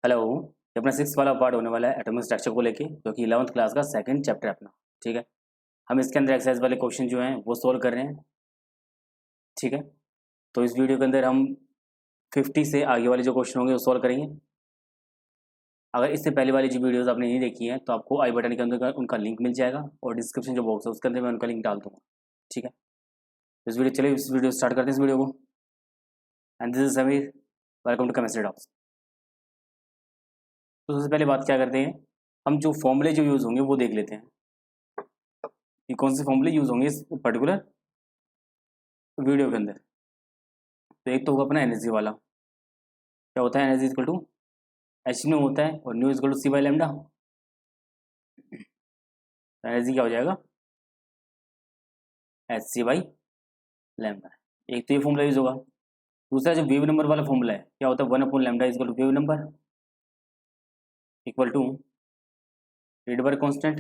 Hello. ये अपना 6 वाला पार्ट होने वाला है एटॉमिक स्ट्रक्चर को लेके, जो कि 11th क्लास का सेकंड चैप्टर है अपना। ठीक है, हम इसके अंदर एक्सरसाइज वाले क्वेश्चन जो हैं वो सोल्व कर रहे हैं। ठीक है, तो इस वीडियो के अंदर हम 50 से आगे वाले जो क्वेश्चन होंगे वो सोल्व करेंगे। अगर इससे पहले वाली जो वीडियोस आपने नहीं देखी हैं तो आपको आई बटन के अंदर उनका लिंक मिल जाएगा और डिस्क्रिप्शन जो बॉक्स है उसके अंदर मैं उनका लिंक डाल दूँगा। ठीक है, तो इस वीडियो स्टार्ट करते हैं इस वीडियो को। And this is Sameer, welcome to chemistry talks. तो सबसे पहले बात क्या करते हैं, हम जो फॉर्मूले जो यूज़ होंगे वो देख लेते हैं कि कौन से फॉर्मूले यूज़ होंगे इस पर्टिकुलर वीडियो के अंदर। तो एक तो होगा अपना एनर्जी वाला। क्या होता है, energy equal to h nu होता है और nu equal to c by lambda. Energy क्या हो जाएगा, एच सी बाई लेमडा। एक तो ये फॉर्मूला यूज होगा। दूसरा जो वेव नंबर वाला फॉर्मूला है, क्या होता है, 1 upon lambda equal to wave number equal to Rydberg constant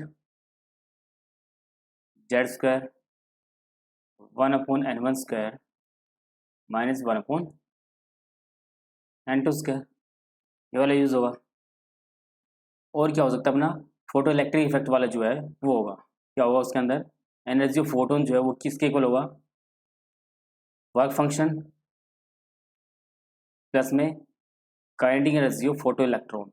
Z square 1/n1² minus 1/n2²। ये वाला यूज होगा। और क्या हो सकता है अपना, फोटो इलेक्ट्रिक इफेक्ट वाला जो है वो होगा। क्या होगा उसके अंदर, एनर्जी ऑफ फोटोन जो है वो किसके इक्वल होगा, वर्क फंक्शन प्लस में kinetic energy of photo electron.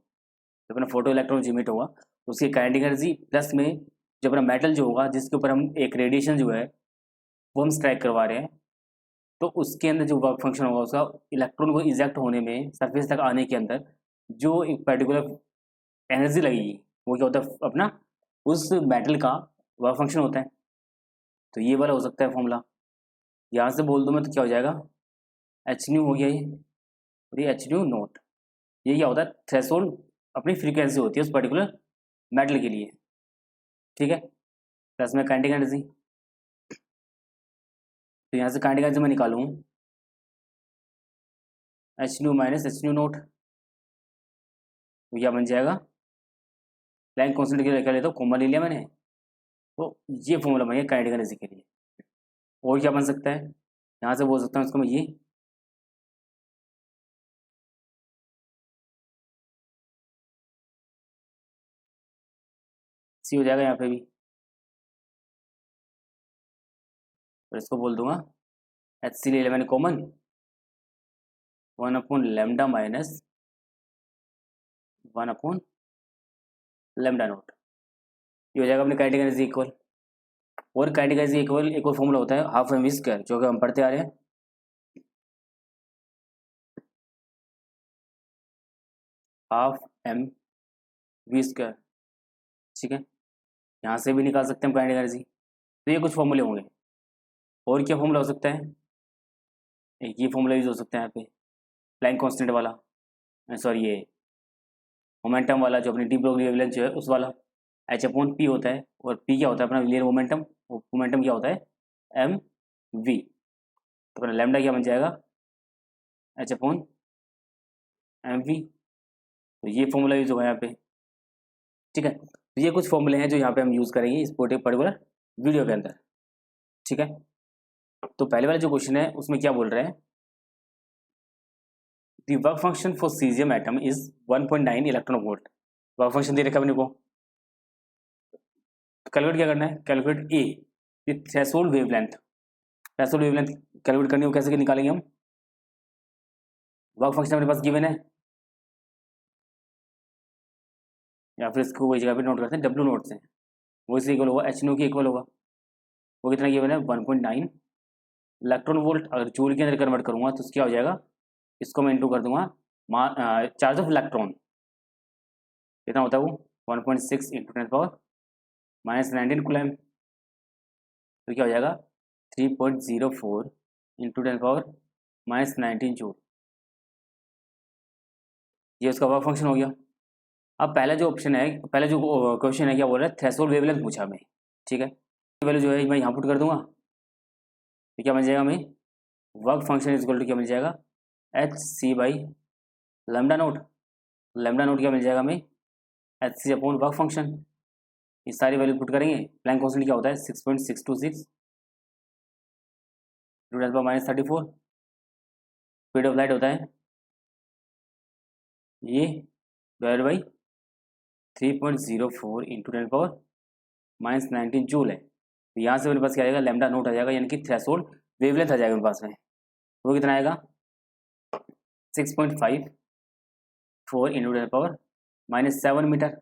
जब अपना फोटो इलेक्ट्रॉन जिमिट होगा तो उसकी काइनेटिक एनर्जी प्लस में जो अपना मेटल जो होगा जिसके ऊपर हम एक रेडिएशन जो है वो हम स्ट्राइक करवा रहे हैं, तो उसके अंदर जो वर्क फंक्शन होगा उसका इलेक्ट्रॉन को इजेक्ट होने में, सरफेस तक आने के अंदर जो एक पर्टिकुलर एनर्जी लगेगी वो क्या होता है अपना, उस मेटल का वर्क फंक्शन होता है। तो ये वाला हो सकता है फॉर्मूला। यहाँ से बोल दूँ मैं तो क्या हो जाएगा, एच न्यू हो गया ये, और ये एच न्यू नोट। ये क्या होता है, थ्रेशोल्ड अपनी फ्रीक्वेंसी होती है उस पर्टिकुलर मेटल के लिए। ठीक है, प्लस में काइनेटिक एनर्जी। तो यहाँ से काइनेटिक एनर्जी मैं निकालूँ H nu minus h nu note, तो क्या बन जाएगा, प्लैंक कांस्टेंट के लेकर लेता हूँ, कॉमन ले लिया मैंने, तो ये फॉर्मूला बन गया काइनेटिक एनर्जी के लिए। और क्या बन सकता है, यहाँ से बोल सकता हूँ इसको मैं ये, सी हो जाएगा यहाँ पे भी, और इसको बोल दूंगा एच सी ले लिया मैंने कॉमन, 1/λ माइनस 1/λ नोट। ये हो जाएगा अपने काइनेटिक एनर्जी इक्वल। और काइनेटिक एनर्जी इक्वल एक और फॉर्मूला होता है हाफ एम वी स्क्वायर, जो कि हम पढ़ते आ रहे हैं। Half m v square. ठीक है, यहाँ से भी निकाल सकते हैं हम काइनेटिक एनर्जी। तो ये कुछ फॉर्मूले होंगे। और क्या फॉर्मूला हो सकता है, एक ये फॉर्मूला यूज हो सकता है यहाँ पे, प्लैंक कांस्टेंट वाला, सॉरी ये मोमेंटम वाला, जो अपनी डी ब्रोगली वेवलेंथ जो है उस वाला, एच अपॉन पी होता है। और पी क्या होता है अपना लिनियर मोमेंटम, और मोमेंटम क्या होता है एम वी। तो अपना लैम्डा क्या बन जाएगा, एच अपॉन एम वी। तो ये फॉर्मूला यूज होगा यहाँ पे। ठीक है, तो ये कुछ फॉर्मूले हैं जो यहाँ पे हम यूज करेंगे इस पर्टिकुलर वीडियो के अंदर। ठीक है, तो पहले वाला जो क्वेश्चन है उसमें क्या बोल रहे हैं, the work function for caesium atom is 1.9 electron volt. Work function दे रखा है अपने को, कैलकुलेट क्या करना है, calculate a threshold wavelength. Threshold wavelength calculate करनी हो, कैसे निकालेंगे हम, वर्क फंक्शन अपने पास गिवन है, या फिर इसको कोई जगह पे नोट करते हैं डब्ल्यू नोट से, वो इसके इक्वल होगा एच न्यू के इक्वल होगा। वो कितना गिवन है 1.9 इलेक्ट्रॉन वोल्ट। अगर जूल के अंदर कन्वर्ट करूंगा तो क्या हो जाएगा, इसको मैं इंटू कर दूंगा चार्ज ऑफ इलेक्ट्रॉन, कितना होता है वो 1.6 इंटू 10⁻⁻⁹ कूलम। तो क्या हो जाएगा 3.04 इंटू 10⁻⁻⁹ जूल। ये उसका वर्क फंक्शन हो गया। अब पहला जो ऑप्शन है, पहला जो क्वेश्चन है क्या बोल रहा है, थ्रेशोल्ड वेवलेंथ पूछा हमें। ठीक है, वैल्यू जो है मैं यहाँ पुट कर दूंगा, तो क्या बन जाएगा हमें, work function is equal to क्या मिल जाएगा, h c by lambda naught. Lambda naught क्या मिल जाएगा हमें, h c upon work function. ये सारी वैल्यू पुट करेंगे, प्लैंक कांस्टेंट क्या होता है 6.626 ×10⁻34। स्पीड ऑफ लाइट होता है ये डिवाइड बाई 3.04 इंटू 10⁻⁻19 जूल है। तो यहाँ से मेरे पास क्या आएगा, लैम्डा नोट आ जाएगा, यानी कि थ्रेशोल्ड वेवलेंथ आ जाएगा मेरे पास में। वो कितना आएगा, 6.54 इंटू 10⁻⁻7 मीटर,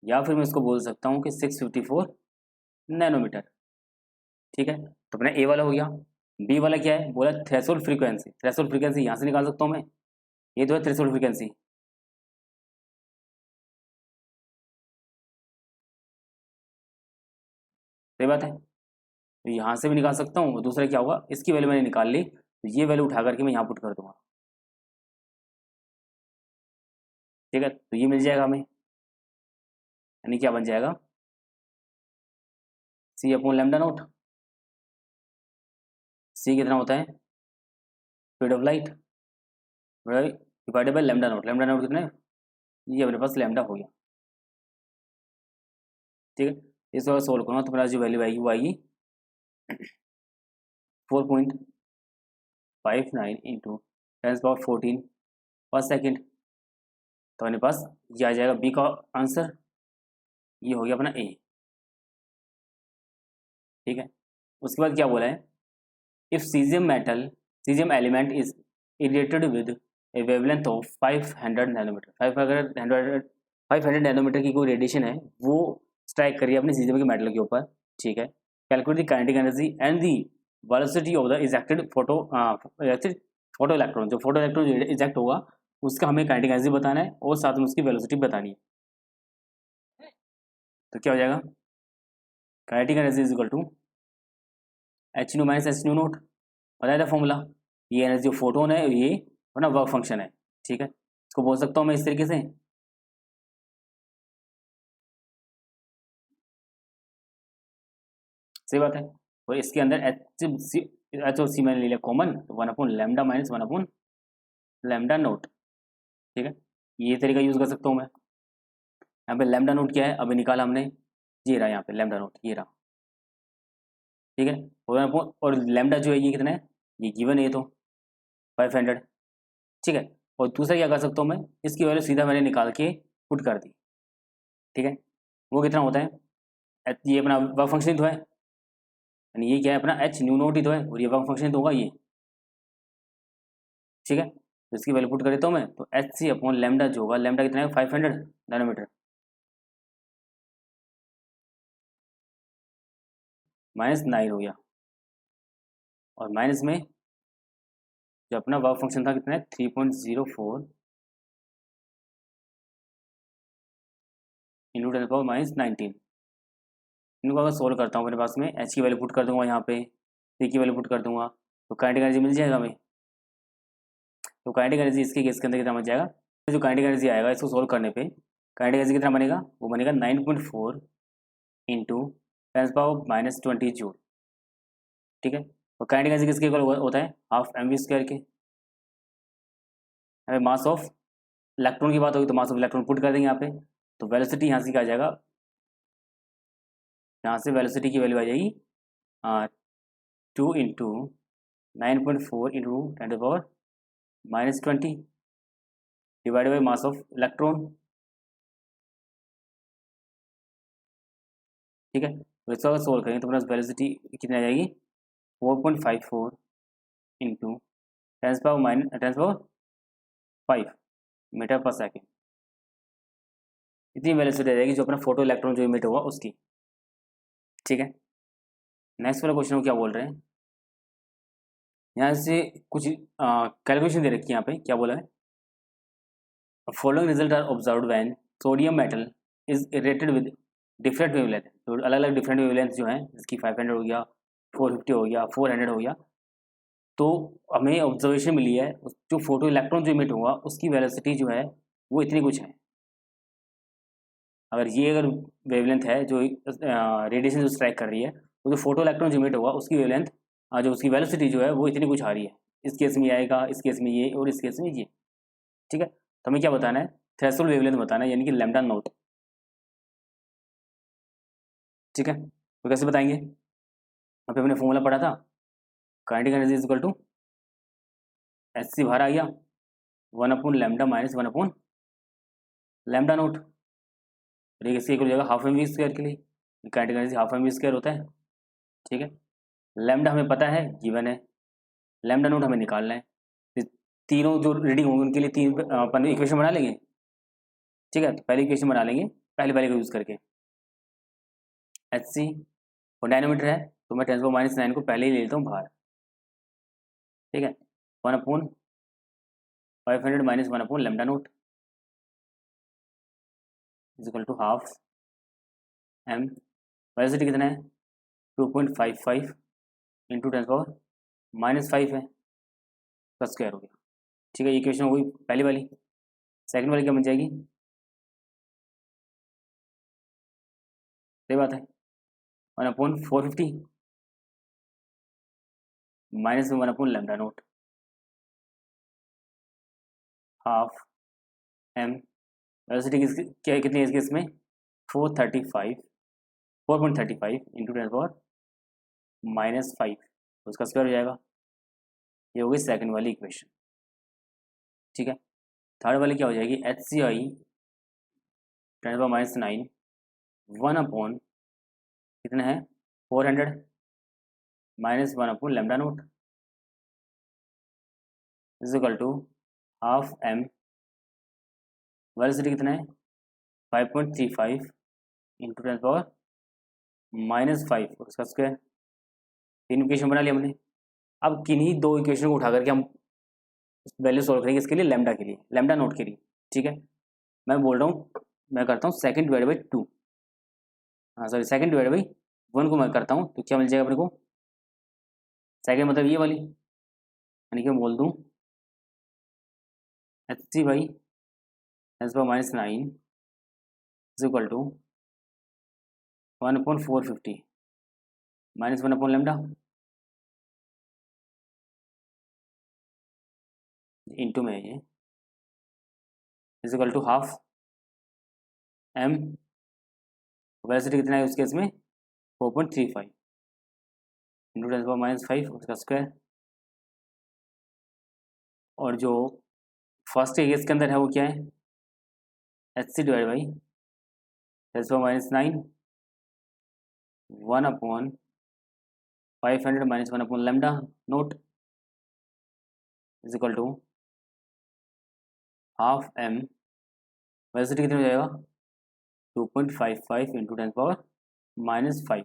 या फिर मैं इसको बोल सकता हूँ कि 654 नैनोमीटर। ठीक है, तो अपना ए वाला हो गया। बी वाला क्या है, बोला थ्रेशोल्ड फ्रीक्वेंसी। थ्रेशोल्ड फ्रीक्वेंसी यहाँ से निकाल सकता हूँ मैं, ये तो है थ्रेशोल्ड फ्रीक्वेंसी। सही बात है, तो यहाँ से भी निकाल सकता हूँ। दूसरा क्या होगा, इसकी वैल्यू मैंने निकाल ली, तो ये वैल्यू उठा करके मैं यहाँ पुट कर दूंगा। ठीक है, तो ये मिल जाएगा हमें, यानी क्या बन जाएगा, सी अपॉन लैम्डा नोट। सी कितना होता है, speed of light, divided by lambda note. Lambda note कितना है, ये अपने पास लैम्डा हो गया। ठीक है, इसको अगर सोल्व करूँगा तो मेरा जो वैल्यू आएगी वो आएगी 4.59 इंटू 10⁻14 पर सेकेंड। तो अपने पास ये आ जाएगा बी का आंसर, ये हो गया अपना ए। ठीक है, उसके बाद क्या बोला है, if caesium element is irradiated with a wavelength of 500 nanometre. 500 nanometre की कोई रेडिएशन है, वो स्ट्राइक करिए अपने सीजियम के मेटल के ऊपर। ठीक है, calculate the kinetic energy and the velocity of the ejected photo electron. जो फोटो इलेक्ट्रॉन जो इजेक्ट होगा उसका हमें काइनेटिक एनर्जी बताना है और साथ में उसकी वेलोसिटी बतानी है। तो क्या हो जाएगा, kinetic energy is equal to h nu minus h nu naught, बताया था फॉर्मूला। ये एनर्जी जो फोटोन है ये अपना वर्क फंक्शन है। ठीक है, इसको बोल सकता हूँ मैं इस तरीके से, सही बात है। और इसके अंदर एच और सी मैंने ले लिया कॉमन, तो 1/λ माइनस 1/λ नोट। ठीक है, ये तरीका यूज कर सकता हूँ मैं। यहाँ पे लैम्डा नोट क्या है, अभी निकाला हमने, ये रहा यहाँ पे लैम्डा नोट, ये रहा। ठीक है, और लैम्डा जो है ये कितना है, ये गिवन है, ये तो 500। ठीक है, और दूसरा क्या कर सकता हूँ मैं, इसकी वैल्यू सीधा मैंने निकाल के पुट कर दी। ठीक है, वो कितना होता है, ये अपना वर्क फंक्शन तो है, यानी ये क्या है अपना एच न्यू नोट ही तो है, और ये वर्क फंक्शन तो होगा ये। ठीक है, तो इसकी वैल्यू पुट कर देता हूँ मैं, तो एच सी अपॉन लैम्डा जो होगा, लैम्डा कितना है 500 नैनोमीटर, -9 हो गया। और माइनस में जो अपना वर्क फंक्शन था कितना है 3.04 इंटू 10⁻⁻19। इनको अगर सोल्व करता हूँ अपने पास में, एच की वैल्यू पुट कर दूंगा यहाँ पे, सी की वैल्यू पुट कर दूंगा, तो काइनेटिक एनर्जी मिल जाएगा हमें। तो काइनेटिक एनर्जी इसके केस के अंदर कितना बन जाएगा, जो काइनेटिक एनर्जी आएगा इसको सोल्व करने पे, काइनेटिक एनर्जी कितना बनेगा, वो बनेगा 9.4 इंटू 10⁻⁻20 जूल। ठीक है, और काइनेटिक एनर्जी किसके इक्वल होता है, हाफ mv² के। हमें मास ऑफ इलेक्ट्रॉन की बात होगी तो मास ऑफ इलेक्ट्रॉन पुट कर देंगे यहाँ पे, तो वेलोसिटी यहाँ से क्या आ जाएगा, यहाँ से वेलोसिटी की वैल्यू आ जाएगी 2 into 9.4 into 10⁻⁻20 divide by mass of electron. ठीक है, तो इसको अगर सोल्व करेंगे तो प्लस वेलोसिटी कितनी आ जाएगी 4.54 इंटू 10⁻5 मीटर पर सेकेंड। इतनी वेलोसिटी आ जाएगी जो अपना फोटो इलेक्ट्रॉन जो इमिट होगा उसकी। ठीक है, नेक्स्ट वाला क्वेश्चन क्या बोल रहे हैं, यहाँ से कुछ कैलकुलेशन दे रखी है। यहाँ पे क्या बोला है, following result are observed when sodium metal is irradiated with different wavelength. तो अलग अलग डिफरेंट वेवलेंथ जो है, जिसकी 500 हो गया, 450 हो गया, 400 हो गया, तो हमें ऑब्जर्वेशन मिली है जो फोटो इलेक्ट्रॉन जो इमिट होगा उसकी वेलोसिटी जो है वो इतनी कुछ है। अगर वेवलेंथ है जो रेडिएशन जो स्ट्राइक कर रही है, तो जो फोटो इलेक्ट्रॉन जो इमिट होगा उसकी वेवलेंथ जो उसकी वेलोसिटी जो है वो इतनी कुछ आ रही है। इस केस में आएगा, इस केस में ये, और इस केस में ये। ठीक है, तो हमें क्या बताना है, थ्रेशोल्ड वेवलेंथ बताना है, यानी कि लैम्डा नोट। ठीक है, तो कैसे बताएंगे, अभी हमने फॉर्मूला पढ़ा था, kinetic energy is equal to h c बाहर आ गया 1/λ माइनस 1/, लैम्डा नोट, और एक इसके इक्वल हो जाएगा हाफ एम वी स्क्वायर के लिए, kinetic energy half m v square होता है। ठीक है, लैम्डा हमें पता है, गिवन है, लैम्डा नोट हमें निकालना है। तीनों जो रीडिंग होंगे उनके लिए तीन अपन इक्वेशन बना लेंगे। ठीक है, तो पहली इक्वेशन बना लेंगे पहले वाले को यूज़ करके, एच सी, और डायनोमीटर है तो मैं 10⁻⁹ को पहले ही ले लेता हूँ बाहर। ठीक है, 1/500 minus 1 lambda naught is equal to half m, velocity कितना है 2.55 इंटू 10⁻⁵ है, का स्क्वायर हो गया। ठीक है, ये इक्वेशन हो गई पहली वाली। सेकंड वाली क्या बन जाएगी, सही बात है, 1/450 minus 1 lambda naught half m, velocity क्या कितनी है इसके इसमें 4.35 इंटू 10⁻⁵, उसका स्क्वायर हो जाएगा। ये हो गई सेकंड वाली इक्वेशन। ठीक है, थर्ड वाली क्या हो जाएगी, एच सी आई 10⁻⁹ 1 कितना है 400 minus 1 lambda naught is equal to half m, velocity कितना है 5.35 इंटू 10⁻⁵, उसका स्क्वायर। तीन इक्वेशन बना लिया हमने। अब किन्हीं दो इक्वेशन को उठा करके हम वैल्यू सॉल्व करेंगे इसके लिए, लैम्डा के लिए, लैम्डा नोट के लिए। ठीक है, मैं बोल रहा हूँ, मैं करता हूँ सेकंड डिवाइड बाई 2, हाँ सॉरी सेकंड डिवाइड बाई 1 को मैं करता हूँ, तो क्या मिल जाएगा अपने को, सेकंड मतलब ये वाली, यानी कि मैं बोल दूँ h c by 10⁻⁹ is equal to 1/450 minus 1 lambda into में ये is equal to half m, velocity कितना है उस केस में 4.35 इंटू 10⁻⁵, उसका स्क्वायर। और जो फर्स्ट केस के अंदर है वो क्या है, h c divide by 10⁻⁹ 1/500 minus 1 lambda naught is equal to half m, velocity कितना हो जाएगा 2.55 इंटू 10⁻⁵।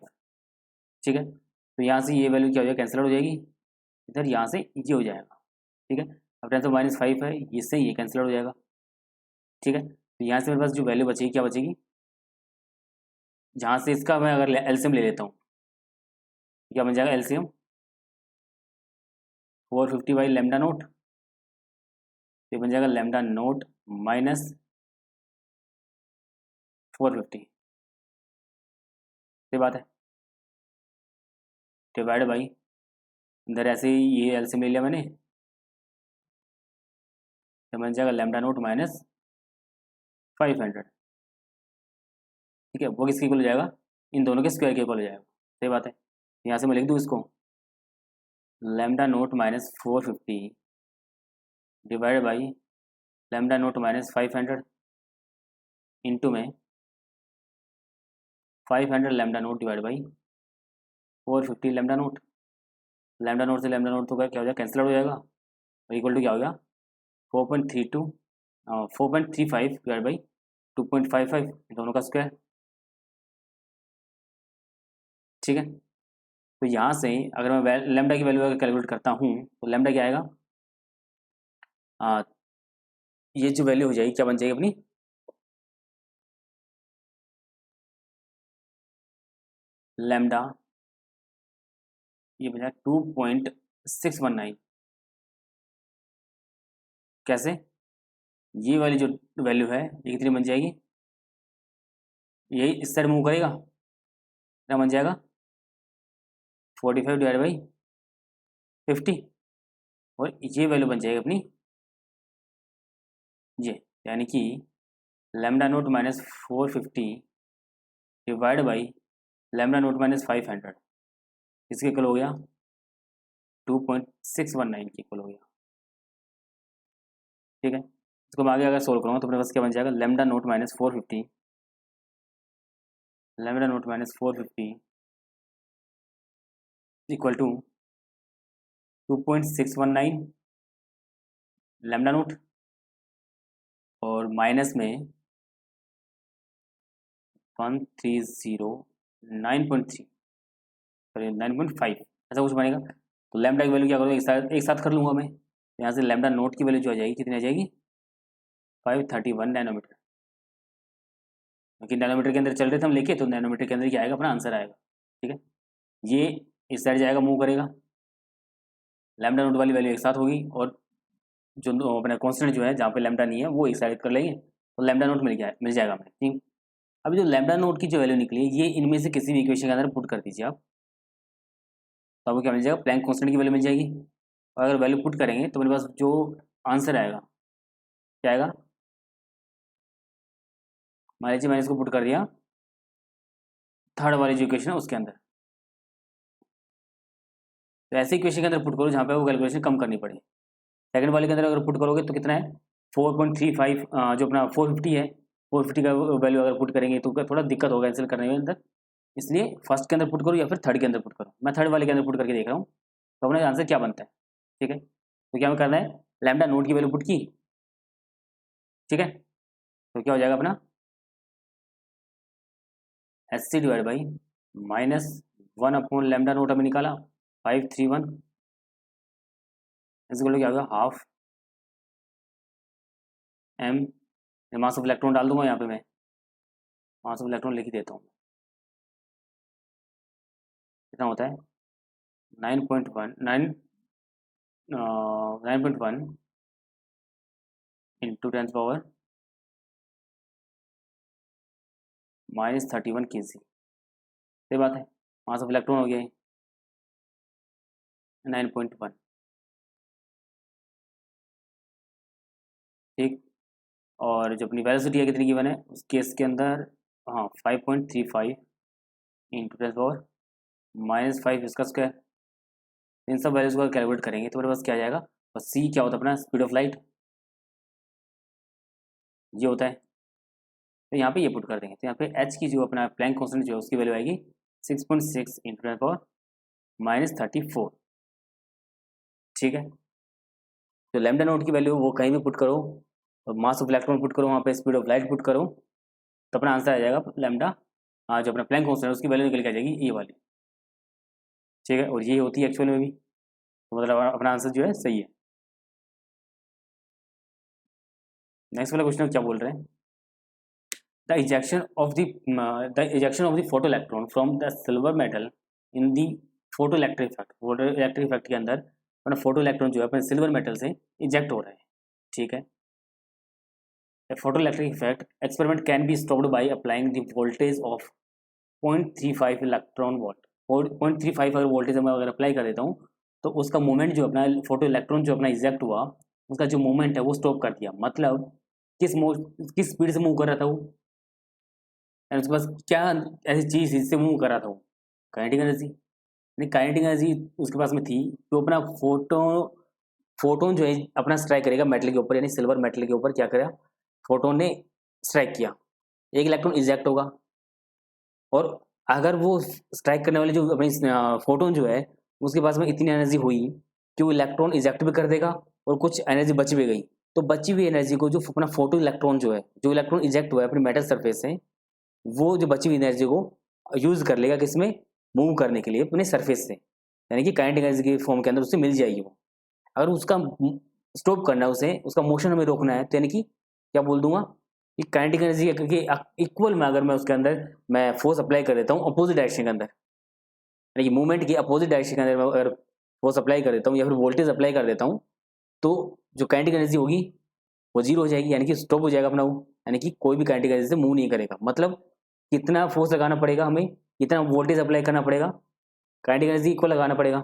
ठीक है, तो यहाँ से ये वैल्यू क्या हो जाएगा, कैंसिल हो जाएगी, इधर यहाँ से ये हो जाएगा। ठीक है, अब 10⁻⁵ है, इससे ये कैंसिल हो जाएगा। ठीक है, तो यहाँ से मेरे पास जो वैल्यू बचेगी क्या बचेगी, जहाँ से इसका मैं अगर एलसीएम ले लेता हूँ क्या बन जाएगा, एलसीएम 450 बाई लैम्डा नोट, ये बन जाएगा लैम्डा नोट माइनस 450, ये बात है, डिवाइड बाई अंदर ऐसे ही ये एलसीएम ले लिया मैंने, तो बन जाएगा लैम्डा नोट माइनस 500। ठीक है, वो किसके इक्वल हो जाएगा, इन दोनों के स्क्वायर के इक्वल हो जाएगा। सही बात है, यहाँ से मैं लिख दूँ इसको, lambda note minus 450 divide by lambda note minus 500 into में 500 lambda note divide by 450 lambda note, lambda note से लैम्डा नोट तो क्या हो जाएगा, कैंसिल हो जाएगा, और इक्वल टू क्या हो गया 4.35 डिवाइड बाई 2.55, दोनों का स्क्वायर। ठीक है, तो यहाँ से अगर मैं लैम्डा की वैल्यू अगर कैलकुलेट करता हूँ तो लैम्डा क्या आएगा, ये जो वैल्यू हो जाएगी क्या बन जाएगी अपनी, लैम्डा ये बन जाएगा 2.619। कैसे, ये वाली जो वैल्यू है ये कितनी बन जाएगी, यही इस साइड मूव करेगा, क्या बन जाएगा 45 डिवाइड बाई 50, और ये वैल्यू बन जाएगी अपनी ये, यानी कि lambda note minus 450 divide by lambda note minus 500, इसके इक्वल हो गया 2.619 के इक्वल हो गया। ठीक है, इसको मैं आगे अगर सोल्व करूँगा तो अपने पास क्या बन जाएगा, lambda naught minus 450, lambda naught minus 450 equal to 2.619 lambda naught, और माइनस में 1309.3 सॉरी 9.5 ऐसा कुछ बनेगा। तो लैम्डा की वैल्यू क्या करूँगा, एक साथ कर लूँगा मैं। यहाँ से लैम्डा नोट की वैल्यू जो आ जाएगी कितनी आ जाएगी, 531 नैनोमीटर, क्योंकि नैनोमीटर के अंदर चल रहे थे हम लेके, तो नैनोमीटर के अंदर क्या आएगा, अपना आंसर आएगा। ठीक है, ये इस साइड जाएगा, मूव करेगा, लैम्डा नोट वाली वैल्यू एक साथ होगी, और जो अपना कॉन्स्टेंट जो है जहाँ पे लैम्डा नहीं है वो एक साइड कर लेंगे, तो लैम्डा नोट मिल जाएगा हमें। ठीक, अभी जो लैम्डा नोट की जो वैल्यू निकली है, ये इनमें से किसी भी इक्वेशन के अंदर पुट कर दीजिए आप, तो आपको क्या मिल जाएगा, प्लैंक कॉन्स्टेंट की वैल्यू मिल जाएगी। और अगर वैल्यू पुट करेंगे तो मेरे पास जो आंसर आएगा क्या आएगा, मान लीजिए मैंने इसको पुट कर दिया थर्ड वाली जो इक्वेशन है उसके अंदर, तो ऐसे इक्वेशन के अंदर पुट करो जहाँ पे वो कैलकुलेशन कम करनी पड़े। सेकंड वाले के अंदर अगर पुट करोगे तो कितना है, 4.35, जो अपना 450 है, 450 का वैल्यू अगर पुट करेंगे तो थोड़ा दिक्कत होगा कैंसिल करने में अंदर, इसलिए फर्स्ट के अंदर पुट करो या फिर थर्ड के अंदर पुट करो। मैं थर्ड वाले के अंदर पुट करके देख रहा हूँ, तो अपना आंसर क्या बनता है। ठीक है, तो क्या करना है, लैम्डा नोट की वैल्यू पुट की, ठीक है, तो क्या हो जाएगा अपना SC divide by -1 upon lambda note हमें निकाला 531, इसको क्या होगा half m, mass of electron डाल दूंगा यहाँ पे, मैं मास ऑफ इलेक्ट्रॉन लिख ही देता हूँ, कितना होता है 9.1 इंटू 10 पावर -31 kg, सही बात है, मास ऑफ इलेक्ट्रॉन हो गया 9.1। ठीक, और जो अपनी वेलोसिटी है कितनी गिवन है उस केस के अंदर, हाँ 5.35 इंटू 10 पावर -5 इसका स्क्वायर, इन सब वैल्यूज को कैलकुलेट करेंगे तो मेरे पास क्या आ जाएगा, और सी क्या होता है अपना स्पीड ऑफ लाइट, ये होता है, तो यहाँ पे ये पुट कर देंगे, तो यहाँ पे एच की जो अपना प्लैंक कांस्टेंट जो है उसकी वैल्यू आएगी 6.6 इंटू 10 पावर -34। ठीक है, तो लैम्डा नोट की वैल्यू वो कहीं भी पुट करो, और मास ऑफ इलेक्ट्रॉन पुट करो, वहाँ पे स्पीड ऑफ लाइट पुट करो, तो अपना आंसर आ जाएगा लैम्डा, जो अपना प्लैंक कांस्टेंट है उसकी वैल्यू निकल के आ जाएगी ये वाली। ठीक है, और ये होती है एक्चुअल में भी, तो मतलब अपना आंसर जो है सही है। नेक्स्ट वाला क्वेश्चन क्या बोल रहे हैं, the ejection of the photo electron from the silver metal in the photo electric effect के अंदर अपना फोटो इलेक्ट्रॉन जो है अपने सिल्वर मेटल से इजेक्ट हो रहा है। ठीक है, photoelectric effect experiment can be stopped by applying the voltage of 0.35 electron volt, और 0.35 अगर वोल्टेज मैं अगर अप्लाई कर देता हूँ तो उसका मूवमेंट जो अपना फोटो इलेक्ट्रॉन जो अपना इजेक्ट हुआ उसका जो मूवमेंट है वो स्टॉप कर दिया। मतलब किस स्पीड से मूव कर रहा था वो, यानी उसके पास क्या ऐसी चीज़ जिससे मूव कर रहा था वो, काइनेटिक एनर्जी, यानी काइनेटिक एनर्जी उसके पास में थी, तो अपना फोटोन जो है अपना स्ट्राइक करेगा मेटल के ऊपर, यानी सिल्वर मेटल के ऊपर क्या करेगा, फोटोन ने स्ट्राइक किया, एक इलेक्ट्रॉन इजेक्ट होगा, और अगर वो स्ट्राइक करने वाले जो अपनी फोटोन जो है उसके पास में इतनी एनर्जी हुई कि वो इलेक्ट्रॉन इजेक्ट भी कर देगा और कुछ एनर्जी बच भी गई, तो बची हुई एनर्जी को जो अपना फोटो इलेक्ट्रॉन जो है, जो इलेक्ट्रॉन इजेक्ट हुआ है अपनी मेटल सरफेस से, वो जो बची हुई एनर्जी को यूज कर लेगा किसमें, मूव करने के लिए अपने सरफेस से, यानी कि काइनेटिक एनर्जी के फॉर्म के अंदर उससे मिल जाएगी वो। अगर उसका स्टॉप करना है उसे, उसका मोशन हमें रोकना है, तो यानी कि क्या बोल दूंगा कि काइनेटिक एनर्जी के इक्वल में अगर मैं उसके अंदर मैं फोर्स अप्लाई कर देता हूँ अपोजिट डायरेक्शन के अंदर, यानी कि मूवमेंट की अपोजिट डायरेक्शन के अंदर मैं अगर फोर्स अप्लाई कर देता हूँ या फिर वोल्टेज अप्लाई कर देता हूँ, तो जो काइनेटिक एनर्जी होगी वो जीरो हो जाएगी, यानी कि स्टॉप हो जाएगा अपना वो, यानी कि कोई भी काइनेटिक एनर्जी से मूव नहीं करेगा। मतलब कितना फोर्स लगाना पड़ेगा हमें, कितना वोल्टेज अप्लाई करना पड़ेगा, काइनेटिक एनर्जी इक्वल लगाना पड़ेगा,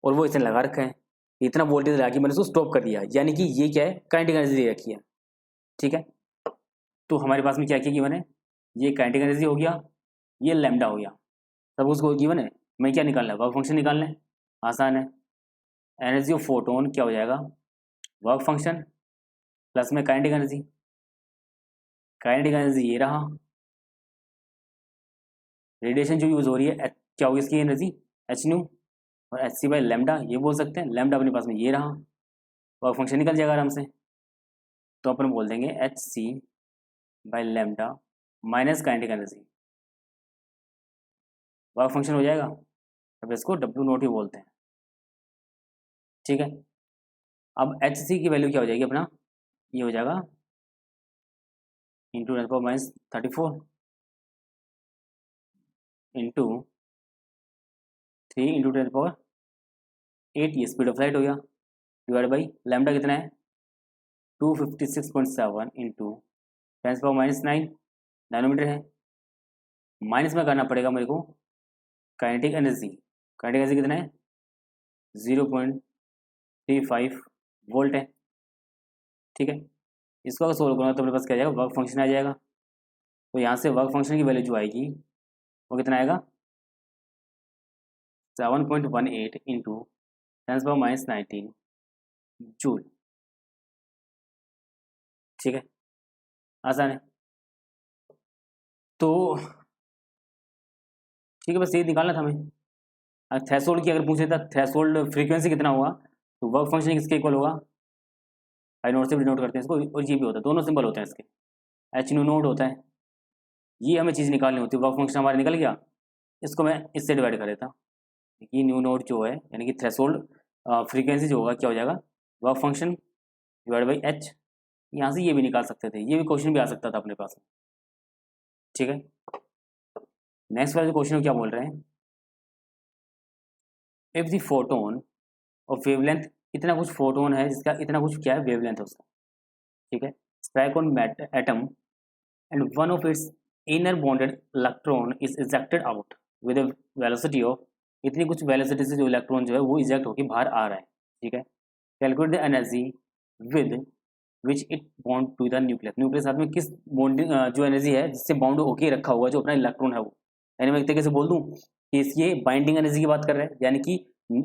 और वो इसने लगा रखा है, इतना वोल्टेज लगा के मैंने उसको स्टॉप कर दिया, यानी कि ये क्या है, काइनेटिक एनर्जी दे रखी है। ठीक है, तो हमारे पास में क्या क्या गिवन है, ये काइनेटिक एनर्जी हो गया, ये लैम्डा हो गया, सब उसको गिवन है। मैं क्या निकालना है, वर्क फंक्शन निकालना है, आसान है, एनर्जी ऑफ फोटोन क्या हो जाएगा, वर्क फंक्शन प्लस में काइनेटिक एनर्जी, काइनेटिक एनर्जी ये रहा, रेडिएशन जो यूज़ हो रही है क्या होगी इसकी एनर्जी, एच न्यू, और एच सी बाई लेमडा ये बोल सकते हैं, लेमडा अपने पास में ये रहा, वर्क फंक्शन निकल जाएगा आराम से। तो अपन बोल देंगे h c by lambda minus kinetic energy, work function हो जाएगा। अब इसको डब्ल्यू नोट ही बोलते हैं, ठीक है। अब एच सी की वैल्यू क्या हो जाएगी अपना, ये हो जाएगा into ten power minus 34 into 3 into ten power 8, ये स्पीड ऑफ लाइट हो गया, डिवाइड बाई लैम्डा कितना है 256.7 into ten power minus 9 nanometre है। माइनस में करना पड़ेगा मेरे को काइनेटिक एनर्जी, काइनेटिक एनर्जी कितना है 0.35 वोल्ट है, ठीक है। इसको अगर सोल्व करूँगा तो मेरे पास क्या आ जाएगा, वर्क फंक्शन आ जाएगा। तो यहाँ से वर्क फंक्शन की वैल्यू जो आएगी वो कितना आएगा 7.18 into ten power minus 19 joule, ठीक है, आसान है। तो ठीक है, बस ये निकालना था हमें। थ्रेशोल्ड की अगर पूछे था थ्रेशोल्ड फ्रीक्वेंसी कितना होगा, तो वर्क फंक्शन किसके इक्वल होगा, आई नोट से भी डिनोट करते हैं इसको, और जी भी होता है, दोनों सिंबल होते हैं इसके, एच न्यू नोट होता है। ये हमें चीज़ निकालनी होती है, वर्क फंक्शन हमारा निकल गया, इसको मैं इससे डिवाइड कर देता। ये न्यू नोट जो है यानी कि थ्रेशोल्ड फ्रीक्वेंसी जो होगा क्या हो जाएगा, work function divide by H. यहाँ से ये भी निकाल सकते थे, ये भी क्वेश्चन भी आ सकता था अपने पास, ठीक है। नेक्स्ट वाले क्वेश्चन क्या बोल रहे हैं, इफ द फोटोन और वेवलेंथ, इतना कुछ फोटोन है जिसका इतना कुछ क्या है वेवलेंथ है उसका, ठीक है, strike on atom and one of its inner bonded electron is ejected out with a velocity of, इतनी कुछ वेलोसिटी से जो इलेक्ट्रॉन जो है वो इजेक्ट होकर बाहर आ रहा है, ठीक है। Calculate the energy with which it bond to the nucleus, nucleus साथ में किस बॉन्डिंग जो एनर्जी है जिससे बाउंड होके रखा हुआ जो अपना इलेक्ट्रॉन है वो, यानी मैं एक तरीके से बोल दूं कि ये बाइंडिंग एनर्जी की बात कर रहे हैं, यानी कि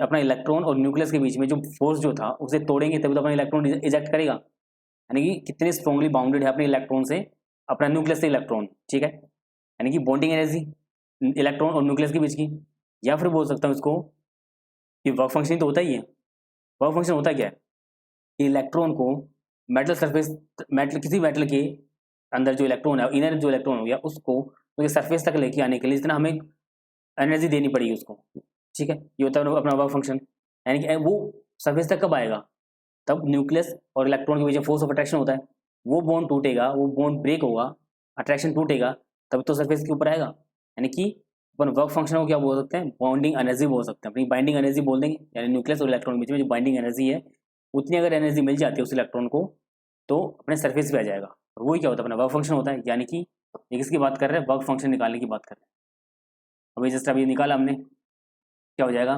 अपना इलेक्ट्रॉन और न्यूक्लियस के बीच में जो फोर्स जो था उसे तोड़ेंगे तभी तो अपना इलेक्ट्रॉन इजेक्ट करेगा, यानी कि कितने स्ट्रॉन्गली बाउंडेड है अपने इलेक्ट्रॉन से, अपना न्यूक्लियस से इलेक्ट्रॉन, ठीक है, यानी कि बॉन्डिंग एनर्जी इलेक्ट्रॉन और न्यूक्लियस के बीच की। या फिर बोल सकता हूँ इसको कि वर्क फंक्शन तो होता ही है, वर्क फंक्शन होता क्या है कि इलेक्ट्रॉन को मेटल सरफेस, मेटल किसी मेटल के अंदर जो इलेक्ट्रॉन है, इनर जो इलेक्ट्रॉन हो गया उसको तो सरफेस तक लेके आने के लिए जितना हमें एनर्जी देनी पड़ेगी उसको, ठीक है, ये होता है अपना वर्क फंक्शन। यानी कि वो सरफेस तक कब आएगा, तब न्यूक्लियस और इलेक्ट्रॉन के बीच में फोर्स ऑफ अट्रैक्शन होता है, वो बॉन्ड टूटेगा, वो बॉन्ड ब्रेक होगा, अट्रैक्शन टूटेगा, तब तो सरफेस के ऊपर आएगा। यानी कि अपन वर्क फंक्शन को क्या बोल सकते हैं, बॉन्डिंग एनर्जी बोल सकते हैं, अपनी बाइंडिंग एनर्जी बोल देंगे, यानी न्यूक्लियस और इलेक्ट्रॉन के बीच में जो बाइंडिंग एनर्जी है उतनी अगर एनर्जी मिल जाती है उस इलेक्ट्रॉन को तो अपने सरफेस पे आ जाएगा, और वही क्या होता है अपना वर्क फंक्शन होता है। यानी कि ये किसकी बात कर रहे हैं, वर्क फंक्शन निकालने की बात कर रहे हैं। अभी जस्ट अभी निकाला हमने, क्या हो जाएगा,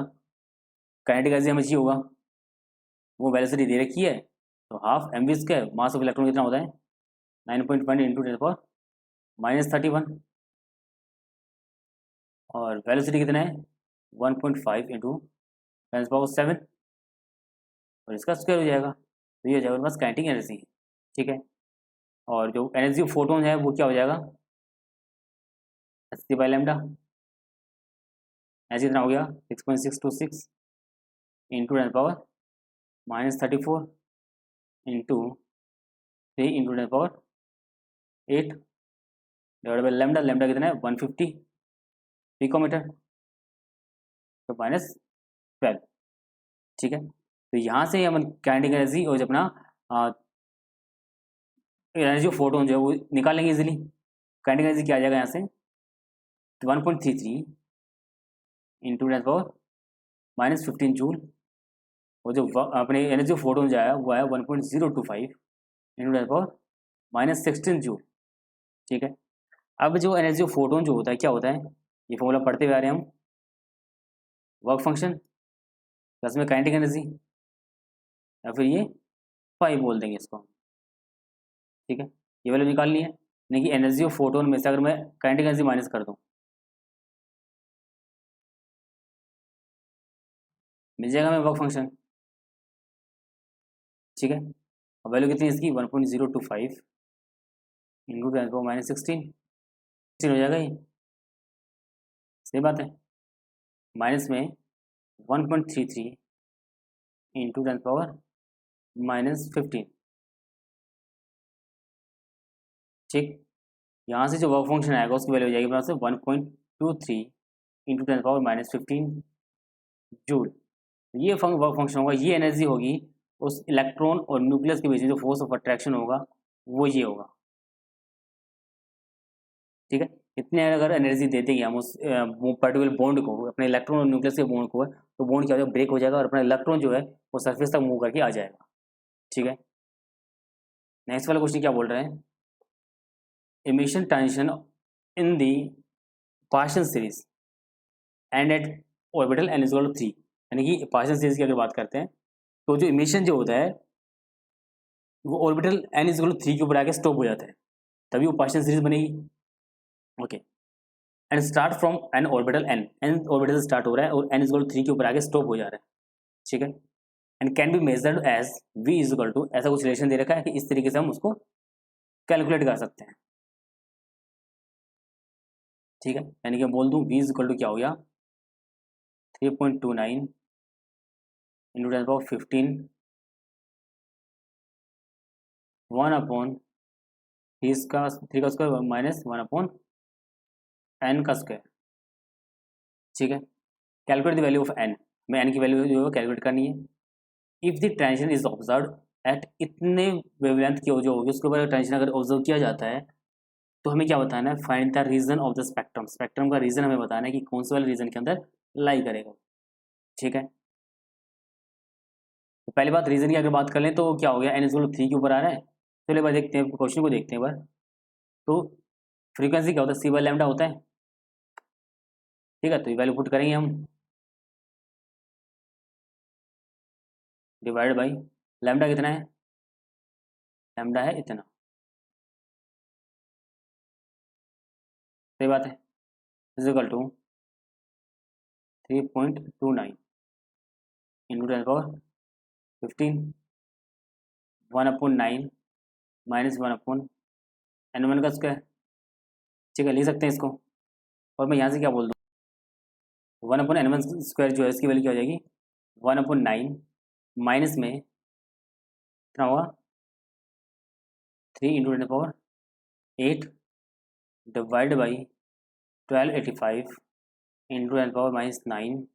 काइनेटिक एनर्जी हमें चाहिए होगा, वो वेलोसिटी दे रखी है, तो half m v square mass of electron कितना होता है 9.1 इंटू टेन पावर माइनस 31, और वेलोसिटी कितना है 1.5 इंटू टेन पावर 7, और इसका स्क्वायर हो जाएगा, तो ये हो जाएगा बस काइनेटिक एनर्जी, ठीक है। और जो एनर्जी ऑफ फोटोन है वो क्या हो जाएगा एच सी बाई लेमडा, ऐसे इतना हो गया 6.626 into ten power minus 34 into 3 into ten power 8 divide by lambda, lambda कितना है 150 पिकोमीटर, तो माइनस 12, ठीक है। तो यहाँ से हम काइनेटिक एनर्जी और जो अपना एनर्जी ऑफ फोटोन जो है वो निकालेंगे इजीली। काइनेटिक एनर्जी क्या आ जाएगा यहाँ से 1.33 into ten power minus 15 joule, और जो अपने एनर्जी ऑफ फोटोन जो आया वो आया 1.025 into ten power minus 16 joule, ठीक है। अब जो एनर्जी ऑफ फोटोन जो होता है क्या होता है, ये फॉर्मूला पढ़ते हुए आ रहे हैं हम, वर्क फंक्शन प्लस में काइनेटिक एनर्जी, या फिर ये पाई बोल देंगे इसको, ठीक है। ये वाला निकालनी है, यानी कि एनर्जी ऑफ फोटोन में से अगर मैं काइनेटिक एनर्जी माइनस कर दूं मिल जाएगा हमें वर्क फंक्शन, ठीक है। और वैल्यू कितनी है इसकी 1.025 इंटू 10⁻16 हो जाएगा ये, सही बात है। माइनस में 1.33 इंटू 10⁻−15, ठीक। यहाँ से जो वर्क फंक्शन आएगा उसकी वैल्यू हो जाएगी अपने पास 1.23 इंटू 10⁻−15 जूल। ये वर्क फंक्शन होगा, ये एनर्जी होगी उस इलेक्ट्रॉन और न्यूक्लियस के बीच में जो फोर्स ऑफ अट्रैक्शन होगा वो ये होगा, ठीक है। इतने अगर एनर्जी दे देंगे हम उस पर्टिकुलर बॉन्ड को, अपने इलेक्ट्रॉन और न्यूक्लियस के बॉन्ड को, तो बॉन्ड क्या हो जाएगा, ब्रेक हो जाएगा और अपना इलेक्ट्रॉन जो है वो सरफेस तक मूव करके आ जाएगा, ठीक है। नेक्स्ट वाला क्वेश्चन क्या बोल रहे हैं, emission transition in the Paschen series and at orbital n is equal to 3, यानी कि Paschen series की अगर बात करते हैं तो जो emission जो होता है वो orbital n is equal to 3 के ऊपर आके स्टॉप हो जाता है, तभी वो Paschen series बनेगी, okay. And start from n orbital n orbital से स्टार्ट हो रहा है और n is equal to 3 के ऊपर आके स्टॉप हो जा रहा है, ठीक है। And can be measured as v is equal to, ऐसा कुछ रिलेशन दे रखा है कि इस तरीके से हम उसको कैलकुलेट कर सकते हैं, ठीक है। यानी कि बोल दूं v इज इक्वल टू क्या हो गया 3.29 इंटू 10⁻15 1/3 का स्क्वायर माइनस 1/n का स्क्वायर, ठीक है। Calculate the value of n, हमें n की वैल्यू जो है कैलकुलेट करनी है। If the transition is observe eight इतने वेवलेंथ की जो होगी उसके ऊपर ट्रांजिशन अगर ऑब्जर्व किया जाता है तो हमें क्या बताना है, find the region of the spectrum, spectrum का रीजन हमें बताना है कि कौन से वाले रीजन के अंदर लाई करेगा, ठीक है। तो पहली बात रीजन की अगर बात कर लें तो क्या हो गया n इक्वल टू 3 के ऊपर आ रहा है, चलो एक बार देखते हैं क्वेश्चन को देखते हैं एक बार। तो फ्रीक्वेंसी क्या होता है, c/λ होता है, ठीक है। तो ये वैल्यू पुट करेंगे हम, डिवाइड बाई लैम्डा कितना है, लैम्डा है इतना, सही बात है, is equal to 3.29 into 10⁻15 1/9 minus 1/n1 का स्क्वायर, ठीक है, लिख सकते हैं इसको। और मैं यहाँ से क्या बोल दूँ 1/n1 स्क्वायर जो है इसकी वैल्यू क्या हो जाएगी 1/9 माइनस में कितना होगा 3 into 10⁻8 divide by 1285 into 10⁻−9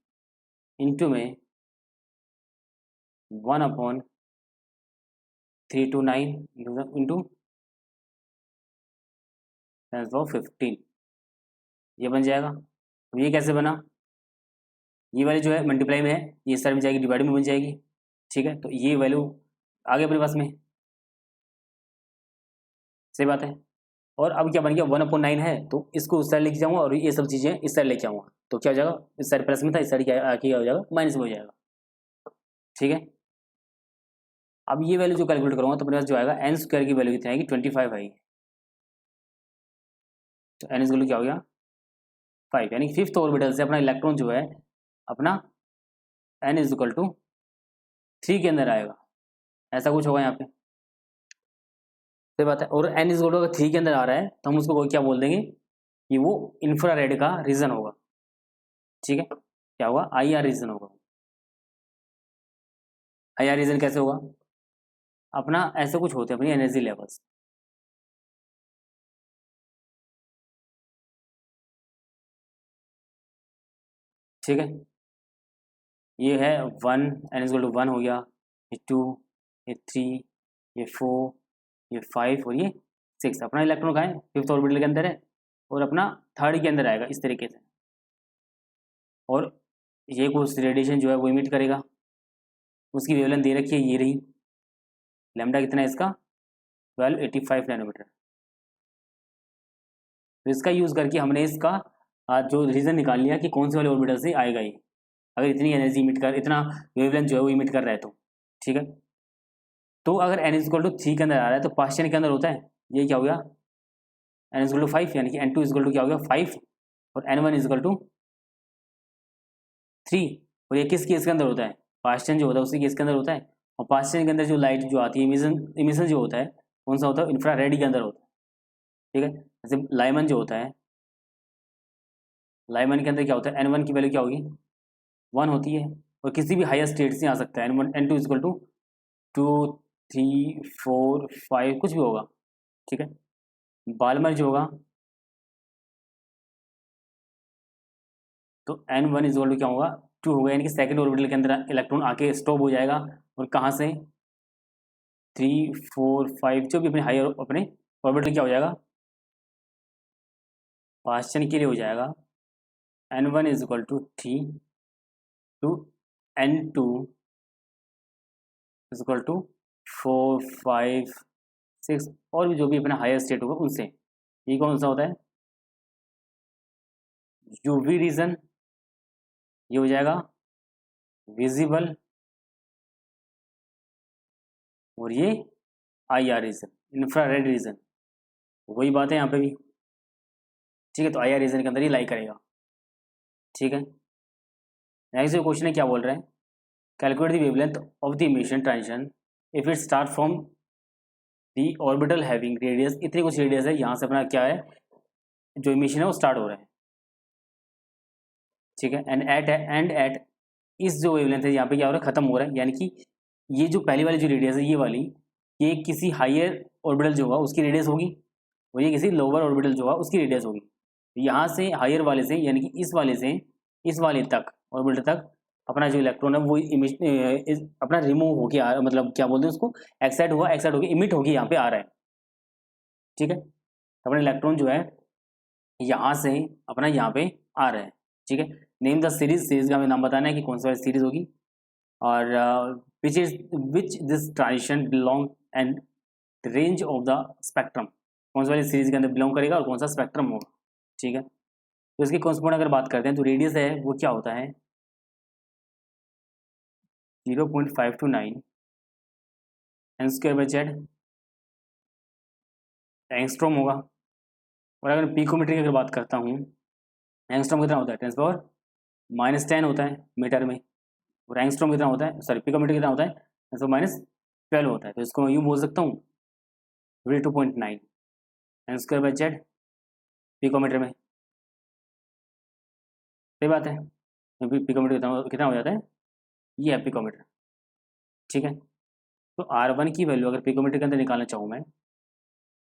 into में 1/329 इंटू 10⁻15, ये बन जाएगा। अब ये कैसे बना, ये वैल्यू जो है मल्टीप्लाई में है, ये इस तरह में जाएगी डिवाइड में बन जाएगी, ठीक है। तो ये वैल्यू आ गई अपने पास में, सही बात है। और अब क्या बन गया 1/9 है तो इसको उस साइड लेके जाऊंगा और ये सब चीज़ें इस साइड लेके आऊँगा, तो क्या हो जाएगा इस साइड प्लस में था, इस साइड क्या आके क्या हो जाएगा माइनस में हो जाएगा, ठीक है। अब ये वैल्यू जो कैलकुलेट करूँगा तो अपने पास जो आएगा n स्क्वायर की वैल्यू कितनी आएगी 25 आएगी, तो n इक्वल क्या हो गया 5, यानी फिफ्थ ऑर्बिटल से अपना इलेक्ट्रॉन जो है अपना n इक्वल टू 3 के अंदर आएगा, ऐसा कुछ होगा यहाँ पे, सही बात है। और n इक्वल टू अगर 3 के अंदर आ रहा है तो हम उसको क्या बोल देंगे कि वो इंफ्रारेड का रीजन होगा, ठीक है। क्या होगा IR रीजन होगा। IR रीजन कैसे होगा, अपना ऐसे कुछ होते हैं अपनी एनर्जी लेवल्स, ठीक है। ये है 1 n इक्वल टू 1 हो गया, ये 2, ये 3, ये 4, ये 5 और ये 6, अपना इलेक्ट्रॉन कहाँ है फिफ्थ ऑर्बिटल के अंदर है और अपना थर्ड के अंदर आएगा इस तरीके से, और ये कुछ रेडिएशन जो है वो इमिट करेगा, उसकी वेवलेंथ दे रखी है ये रही, लैम्डा कितना है इसका 1285 नैनोमीटर। तो इसका यूज़ करके हमने इसका जो रीज़न निकाल लिया कि कौन से वाले ऑर्बिटल से आएगा ये, अगर इतनी एनर्जी इमिट कर, इतना वेवलेंथ जो है वो इमिट कर रहा है तो, ठीक है। तो अगर n इक्वल टू 3 के अंदर आ रहा है तो पास्टियन के अंदर होता है, ये क्या हो गया n इक्वल टू 5, यानी कि n2 इक्वल टू क्या हो गया 5 और n1 इक्वल टू 3, और ये किस केस के अंदर होता है, पास्टियन जो होता है उसी केस के अंदर होता है। और पास्चन के अंदर जो लाइट जो आती है, इमिशन जो होता है कौन सा होता है, इंफ्रारेड के अंदर होता है। ठीक है, जैसे लाइमन जो होता है, लाइमन के अंदर क्या होता है, N1 की वैल्यू क्या होगी, 1 होती है, और किसी भी हायर स्टेट से आ सकता है, N1 N2 इक्वल टू 2 3 4 5 कुछ भी होगा। ठीक है, बाल्मर जो होगा तो N1 इक्वल टू क्या होगा, 2 होगा, यानी कि सेकंड ऑर्बिटल के अंदर इलेक्ट्रॉन आके स्टॉप हो जाएगा, और कहाँ से 3 4 5 जो भी अपने हायर अपने ऑर्बिटल क्या हो जाएगा, पास्चन के लिए हो जाएगा N1 is equal to 3 to N2 is equal to 4 5 6, और भी जो भी अपना हायर स्टेट होगा उनसे। ये कौन सा होता है, यूवी रीजन, ये हो जाएगा विजिबल, और ये IR रीजन, इंफ्रारेड रीजन। वही बात है यहाँ पे भी। ठीक है, तो IR रीजन के अंदर ही लाई करेगा। ठीक है, नेक्स्ट जो क्वेश्चन है क्या बोल रहे हैं, calculate the wavelength of the emission transition if it start from the orbital having radius, इतनी कुछ रेडियस है, यहाँ से अपना क्या है जो इमिशन है वो स्टार्ट हो रहा है। ठीक है, एंड एट इस जो वेवलेंथ है यहाँ पे क्या हो रहा है, खत्म हो रहा है, यानी कि ये जो पहली वाली जो रेडियस है ये वाली, ये किसी हायर ऑर्बिटल जो होगा उसकी रेडियस होगी, और ये किसी लोअर ऑर्बिटल जो होगा उसकी रेडियस होगी। यहाँ से हायर वाले से, यानी कि इस वाले से इस वाले तक ऑर्बिटल तक अपना जो इलेक्ट्रॉन है वो अपना रिमूव होके आ, मतलब क्या बोलते हैं उसको, एक्साइट होके इमिट होके यहाँ पे आ रहा है। ठीक है, तो अपना इलेक्ट्रॉन जो है यहाँ से अपना यहाँ पे आ रहा है। ठीक है, नेम द सीरीज का हमें नाम बताना है कि कौन सा सीरीज होगी, और which this transition belong and range of the spectrum, कौन सा वाली सीरीज के अंदर बिलोंग करेगा और कौन सा स्पेक्ट्रम होगा। ठीक है, तो इसके कॉन्स्पोनेंट अगर बात करते हैं तो रेडियस है वो क्या होता है 0.529 n square by Z angstrom होगा। और अगर पिकोमीटर की अगर बात करता हूँ, एंगस्ट्रॉम कितना होता है 10⁻⁻10 होता है मीटर में, और एंगस्ट्रॉम कितना होता है, सॉरी पिकोमीटर कितना होता है 10⁻12 होता है। तो इसको मैं यूँ बोल सकता हूँ 2.9 n square by Z picometre में। सही बात है, पिकोमीटर कितना हो जाता है, ये है पिकोमीटर। ठीक है, तो R1 की वैल्यू अगर पिकोमीटर के अंदर निकालना चाहूँ मैं,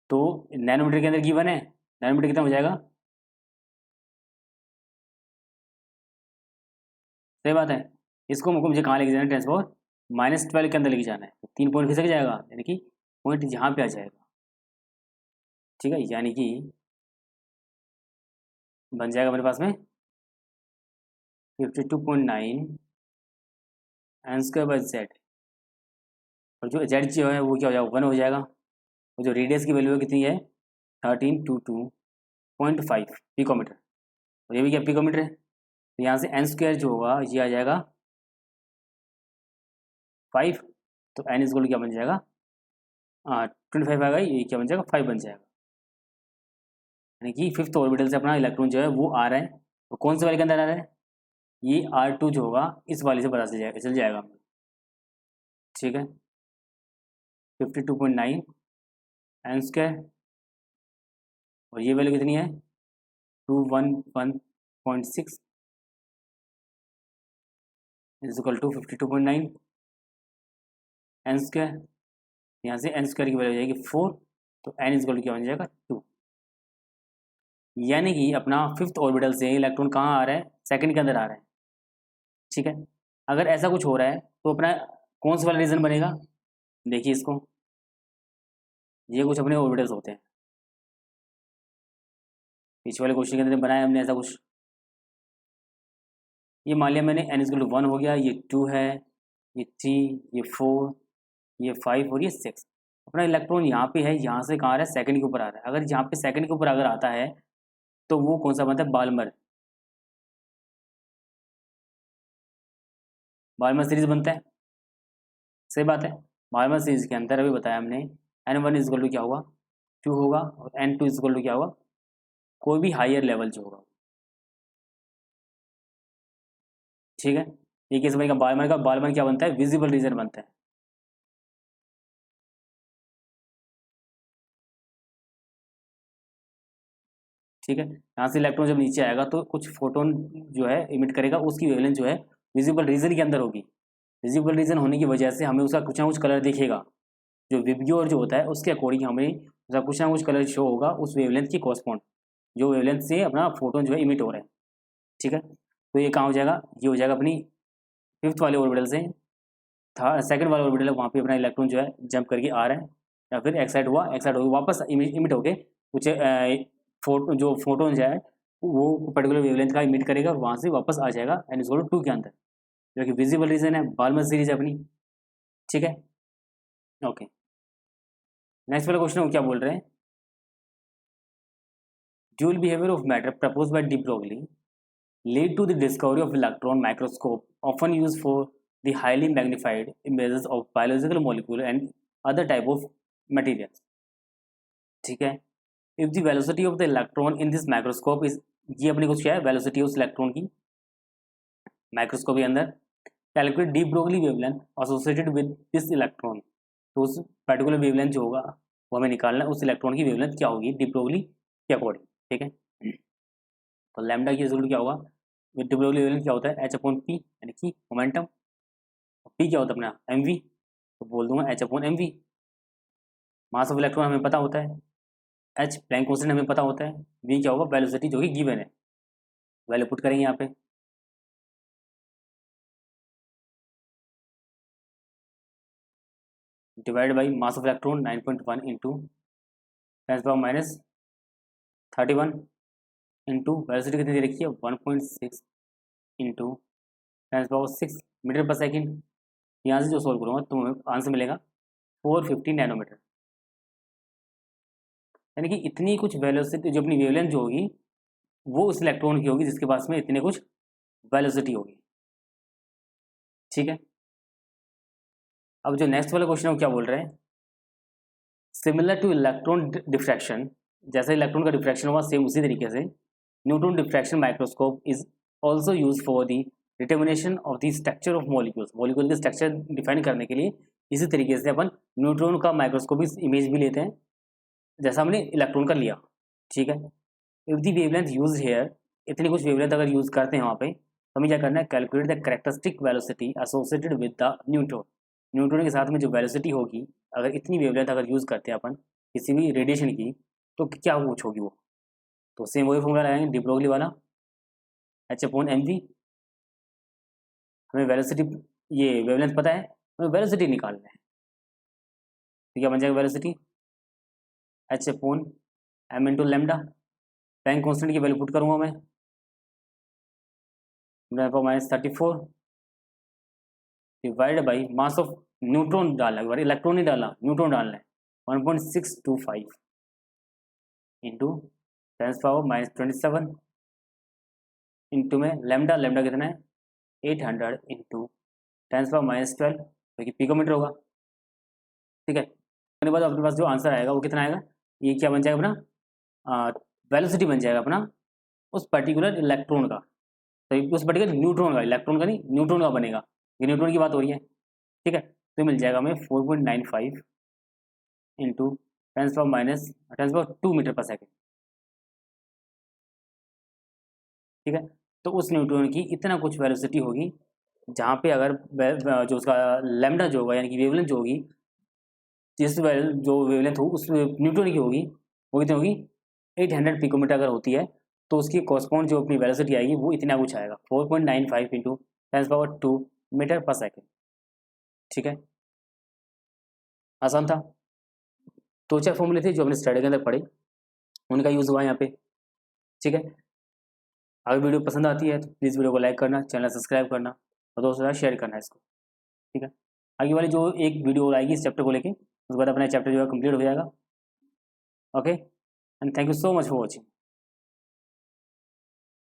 तो नैनोमीटर के अंदर गिवन है, नैनोमीटर कितना हो जाएगा, सही बात है। इसको मुझे कहाँ लेके जाना है, 10⁻⁻12 के अंदर लेके जाना है, तो 3 पॉइंट खिसक जाएगा, यानी कि पॉइंट यहाँ पे आ जाएगा। ठीक है, यानी कि बन जाएगा मेरे पास में 52.9 एन स्क्वायर बाई जेड, और जो जेड जो है वो क्या हो जाएगा 1 हो जाएगा, और जो रेडियस की वैल्यू है कितनी है 1322.5 पिकोमीटर, और ये भी क्या पिकोमीटर है। तो यहाँ से एन स्क्वायर जो होगा ये आ जाएगा 5, तो एन इजक्वल क्या बन जाएगा 25 आएगा, ये क्या बन जाएगा 5 बन जाएगा, यानी कि फिफ्थ ऑर्बिटल से अपना इलेक्ट्रॉन जो है वो आ रहा है, तो कौन से वाले के अंदर आ रहा है, ये R2 जो होगा इस वाले से पता चल जाएगा। ठीक है, 52.9 एन स्क्वायर, और ये वैल्यू कितनी है 211.6 is equal to 52.9 n square, यहाँ से एन स्क्वायर की वैल्यू हो जाएगी 4, तो एन इज इक्वल टू क्या बन जाएगा 2, यानी कि अपना फिफ्थ ऑर्बिटल से इलेक्ट्रॉन कहाँ आ रहा है, सेकंड के अंदर आ रहा है। ठीक है, अगर ऐसा कुछ हो रहा है तो अपना कौन सा वाला रीजन बनेगा, देखिए इसको, ये कुछ अपने ऑर्बिटल्स होते हैं, पीछे वाले क्वेश्चन के अंदर बनाया हमने ऐसा कुछ। ये मान लिया मैंने n इक्वल टू 1 हो गया, ये 2 है, ये 3, ये 4, ये 5 और ये 6। अपना इलेक्ट्रॉन यहाँ पे है, यहाँ से कहाँ आ रहा है सेकंड के ऊपर आ रहा है। अगर यहाँ पे सेकंड के ऊपर अगर आता है तो वो कौन सा बनता है, बाल्मर, बाल्मर सीरीज बनता है। सही बात है, बाल्मर सीरीज के अंदर अभी बताया हमने N1 इक्वल टू क्या होगा 2 होगा, और N2 इक्वल टू क्या होगा कोई भी हायर लेवल जो होगा। ठीक है, ये कैसे बनेगा, बाल्मर का क्या बनता है, विजिबल रीजन बनता है। ठीक है, यहाँ से इलेक्ट्रॉन जब नीचे आएगा तो कुछ फोटोन जो है इमिट करेगा, उसकी वेवलेंथ जो है विजिबल रीजन के अंदर होगी। विजिबल रीजन होने की वजह से हमें उसका कुछ ना कुछ कलर दिखेगा, जो विब्ग्योर जो होता है उसके अकॉर्डिंग हमें उसका कुछ ना कुछ कलर शो होगा उस वेवलेंथ की कॉरस्पॉन्ड, जो वेवलेंथ से अपना फोटोन जो है इमिट हो रहा है। ठीक है, तो ये कहाँ हो जाएगा, ये हो जाएगा अपनी फिफ्थ वाले ऑर्बिटल से सेकंड वाला ऑर्बिटल है, वहाँ पे अपना इलेक्ट्रॉन जो है जंप करके आ रहा है, या फिर एक्साइट हुआ, एक्साइट होकर वापस इमिट होके कुछ जो फोटोन जो है वो पर्टिकुलर वेवलेंथ का इमिट करेगा और वहाँ से वापस आ जाएगा n=2 के अंदर, जो कि विजिबल रीजन है, बाल्मर सीरीज है अपनी। ठीक है, ओके। नेक्स्ट वाला क्वेश्चन वो क्या बोल रहे हैं, dual behaviour of matter propose by de Broglie lead to the discovery of electron microscope, often used for the highly magnified images of biological molecule and other type of materials. ठीक है, if the velocity of the electron in this microscope is, ये अपने कुछ क्या है, velocity उस electron की microscope के अंदर, calculate de Broglie wavelength associated with this electron, तो उस पर्टिकुलर वेवलेंथ जो होगा वो हमें निकालना है, उस इलेक्ट्रॉन की वेवलेंथ क्या होगी डी ब्रोगली के अकॉर्डिंग। ठीक है, तो लैम्डा की रिजल्ट क्या होगा, विद डी ब्रोगली वेवलेंथ क्या होता है h/p, यानी कि मोमेंटम, p क्या होता है अपना mv, तो बोल दूंगा h/mv। मास ऑफ इलेक्ट्रॉन हमें पता होता है, h प्लैंक कांस्टेंट हमें पता होता है, v क्या होगा वेलोसिटी जो कि गिवन है, वैल्यू पुट करेंगे यहाँ पे, divide by mass of electron 9.1 into 10⁻³ into velocity कितनी दे रखी है 1.6 इंटू 10⁻6 मीटर पर सेकेंड। यहाँ से जो सोल्व करूँगा तो आंसर मिलेगा 450 नैनोमीटर, यानी कि इतनी कुछ वेलोसिटी जो अपनी वेवलेंथ जो होगी वो उस इलेक्ट्रॉन की होगी जिसके पास में इतने कुछ वेलोसिटी होगी। ठीक है, अब जो नेक्स्ट वाला क्वेश्चन है वो क्या बोल रहे हैं, सिमिलर टू इलेक्ट्रॉन डिफ्रैक्शन, जैसे इलेक्ट्रॉन का डिफ्रैक्शन हुआ सेम उसी तरीके से neutron diffraction microscope is also use for the determination of the structure of molecules, molecule के स्ट्रक्चर डिफाइन करने के लिए इसी तरीके से अपन न्यूट्रॉन का माइक्रोस्कोपिक इमेज भी लेते हैं जैसा हमने इलेक्ट्रॉन का लिया। ठीक है, if the wavelength use hair, इतनी कुछ वेवलेंथ अगर यूज करते हैं वहाँ पे तो हमें क्या करना है, calculate the characteristic velocity associated with the neutron, neutron के साथ में जो वेलोसिटी होगी अगर इतनी वेवलेंथ अगर यूज करते हैं अपन किसी भी रेडिएशन की तो क्या कुछ होगी वो, तो सेम वही फॉर्मूला लगाएंगे डी ब्रोगली वाला h/mv। हमें वेलोसिटी ये वेवलेंथ पता है, हमें वेलोसिटी निकालना है, तो क्या बन जाएगा velocity h/m into lambda, Planck constant की वैल्यू पुट करूंगा मैं -34 divide by mass of neutron डालना है, इलेक्ट्रॉन नहीं डालना, न्यूट्रॉन डालना है 1.625 इंटू 10⁻27 इंटू में लैम्डा, लैम्डा कितना है 800 इंटू 10⁻12 जो कि पिकोमीटर होगा। ठीक है, उसके बाद अपने पास जो आंसर आएगा वो कितना आएगा, ये क्या बन जाएगा अपना वेलोसिटी बन जाएगा अपना उस पर्टिकुलर इलेक्ट्रॉन का, तो उस पर्टिकुलर न्यूट्रॉन का, इलेक्ट्रॉन का नहीं न्यूट्रॉन का बनेगा, ये न्यूट्रॉन की बात हो रही है। ठीक है, तो मिल जाएगा हमें 4.95 इंटू 10⁻² मीटर पर सेकेंड। ठीक है, तो उस न्यूट्रॉन की इतना कुछ वेलोसिटी होगी जहाँ पे अगर जो उसका लैम्डा जो होगा यानी कि वेवलेंथ जो होगी, जिस जो वेवलेंथ हो उस न्यूट्रॉन की होगी वो कितनी होगी 800 पिकोमीटर अगर होती है तो उसकी कॉरस्पॉन्ड जो अपनी वेलोसिटी आएगी वो इतना कुछ आएगा 4.95 इंटू 10⁻² मीटर पर सेकेंड। ठीक है, आसान था। दो चार फॉर्मूले थे जो हमने स्टडी के अंदर पढ़े, उनका यूज़ हुआ यहाँ पे। ठीक है, अगर वीडियो पसंद आती है तो प्लीज़ वीडियो को लाइक करना, चैनल सब्सक्राइब करना और दोस्तों के साथ शेयर करना इसको। ठीक है, आगे वाली जो एक वीडियो आएगी इस चैप्टर को लेके उसके बाद अपना चैप्टर जो है कंप्लीट हो जाएगा। Okay, and thank you so much for watching.